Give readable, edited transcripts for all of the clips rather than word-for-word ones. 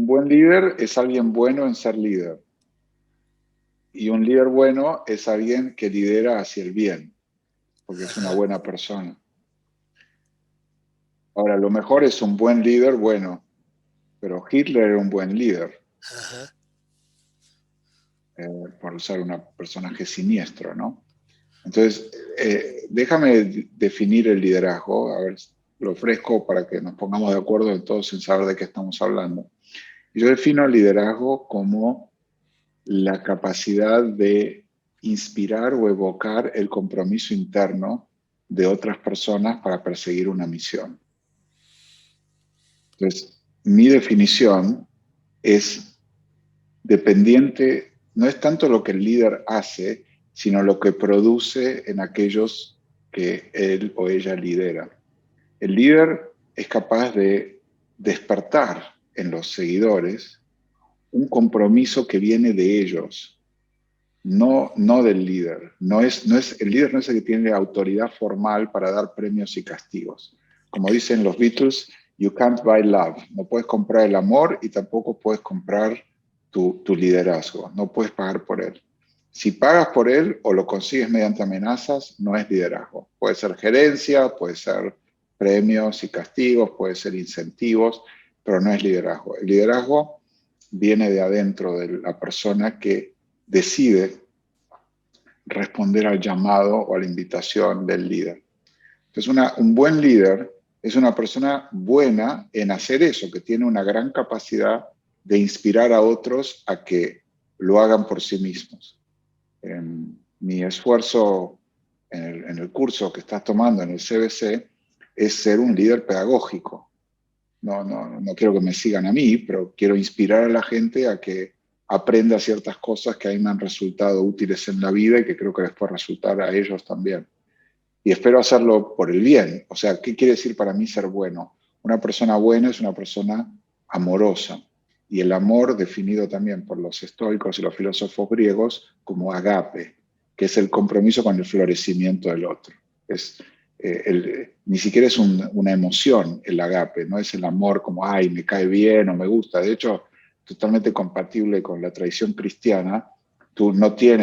Un buen líder es alguien bueno en ser líder. Y un líder bueno es alguien que lidera hacia el bien, porque es una Ajá, buena persona. Ahora, lo mejor es un buen líder bueno, pero Hitler era un buen líder, ajá. por usar un personaje siniestro, ¿no? Entonces, déjame definir el liderazgo, a ver, lo ofrezco para que nos pongamos de acuerdo en todos sin saber de qué estamos hablando. Yo defino el liderazgo como la capacidad de inspirar o evocar el compromiso interno de otras personas para perseguir una misión. Entonces, mi definición es dependiente, no es tanto lo que el líder hace, sino lo que produce en aquellos que él o ella lidera. El líder es capaz de despertar en los seguidores un compromiso que viene de ellos, no del líder. El líder no es el que tiene autoridad formal para dar premios y castigos. Como dicen los Beatles, you can't buy love. No puedes comprar el amor y tampoco puedes comprar tu liderazgo. No puedes pagar por él. Si pagas por él o lo consigues mediante amenazas, no es liderazgo. Puede ser gerencia, puede ser premios y castigos, puede ser incentivos, pero no es liderazgo. El liderazgo viene de adentro de la persona que decide responder al llamado o a la invitación del líder. Entonces, un buen líder es una persona buena en hacer eso, que tiene una gran capacidad de inspirar a otros a que lo hagan por sí mismos. Mi esfuerzo en el curso que estás tomando en el CBC es ser un líder pedagógico. No quiero que me sigan a mí, pero quiero inspirar a la gente a que aprenda ciertas cosas que a mí me han resultado útiles en la vida y que creo que les puede resultar a ellos también. Y espero hacerlo por el bien. O sea, ¿qué quiere decir para mí ser bueno? Una persona buena es una persona amorosa. Y el amor, definido también por los estoicos y los filósofos griegos como agape, que es el compromiso con el florecimiento del otro. Es, ni siquiera es una emoción el agape, no es el amor como, ay, me cae bien o me gusta. De hecho, totalmente compatible con la tradición cristiana, tú no te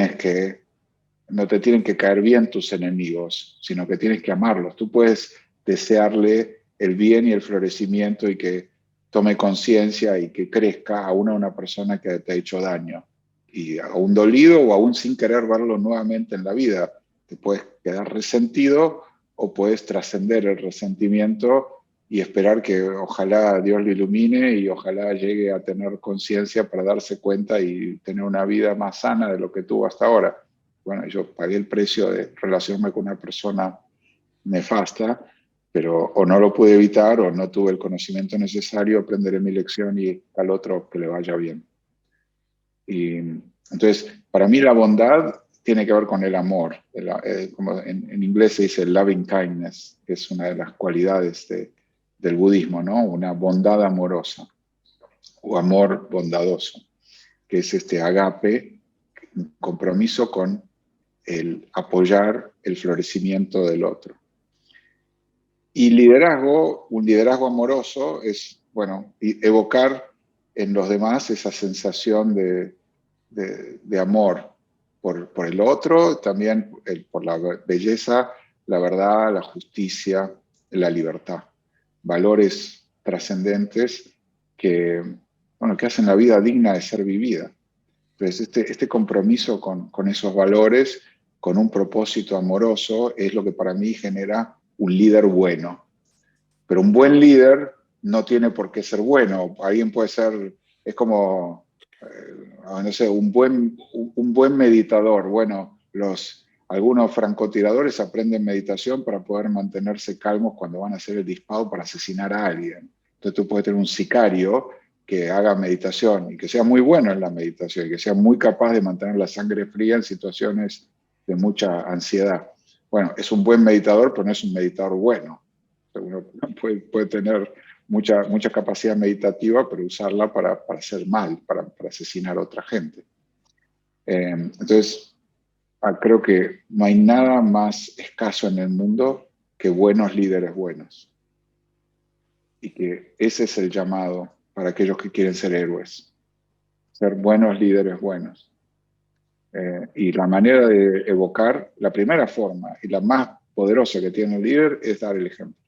tienen que caer bien tus enemigos, sino que tienes que amarlos. Tú puedes desearle el bien y el florecimiento y que tome conciencia y que crezca aún a una persona que te ha hecho daño. Y aún dolido o aún sin querer verlo nuevamente en la vida. Te puedes quedar resentido o puedes trascender el resentimiento y esperar que ojalá Dios lo ilumine y ojalá llegue a tener conciencia para darse cuenta y tener una vida más sana de lo que tuvo hasta ahora. Bueno, yo pagué el precio de relacionarme con una persona nefasta, pero o no lo pude evitar o no tuve el conocimiento necesario, aprenderé mi lección y al otro que le vaya bien. Y entonces, para mí la bondad tiene que ver con el amor, como en inglés se dice loving kindness, que es una de las cualidades del budismo, ¿no? Una bondad amorosa o amor bondadoso, que es este agape, un compromiso con el apoyar el florecimiento del otro. Y liderazgo, un liderazgo amoroso es, bueno, evocar en los demás esa sensación de amor por el otro, también por la belleza, la verdad, la justicia, la libertad. Valores trascendentes que, bueno, que hacen la vida digna de ser vivida. Entonces, este compromiso con esos valores, con un propósito amoroso, es lo que para mí genera un líder bueno. Pero un buen líder no tiene por qué ser bueno. Alguien puede ser, es como, no sé, un buen meditador. Bueno, algunos francotiradores aprenden meditación para poder mantenerse calmos cuando van a hacer el disparo para asesinar a alguien. Entonces tú puedes tener un sicario que haga meditación y que sea muy bueno en la meditación y que sea muy capaz de mantener la sangre fría en situaciones de mucha ansiedad. Bueno, es un buen meditador, pero no es un meditador bueno. Uno puede tener mucha capacidad meditativa, pero usarla para hacer mal, para asesinar a otra gente. Entonces, creo que no hay nada más escaso en el mundo que buenos líderes buenos. Y que ese es el llamado para aquellos que quieren ser héroes, ser buenos líderes buenos. Y la manera de evocar, la primera forma y la más poderosa que tiene el líder es dar el ejemplo.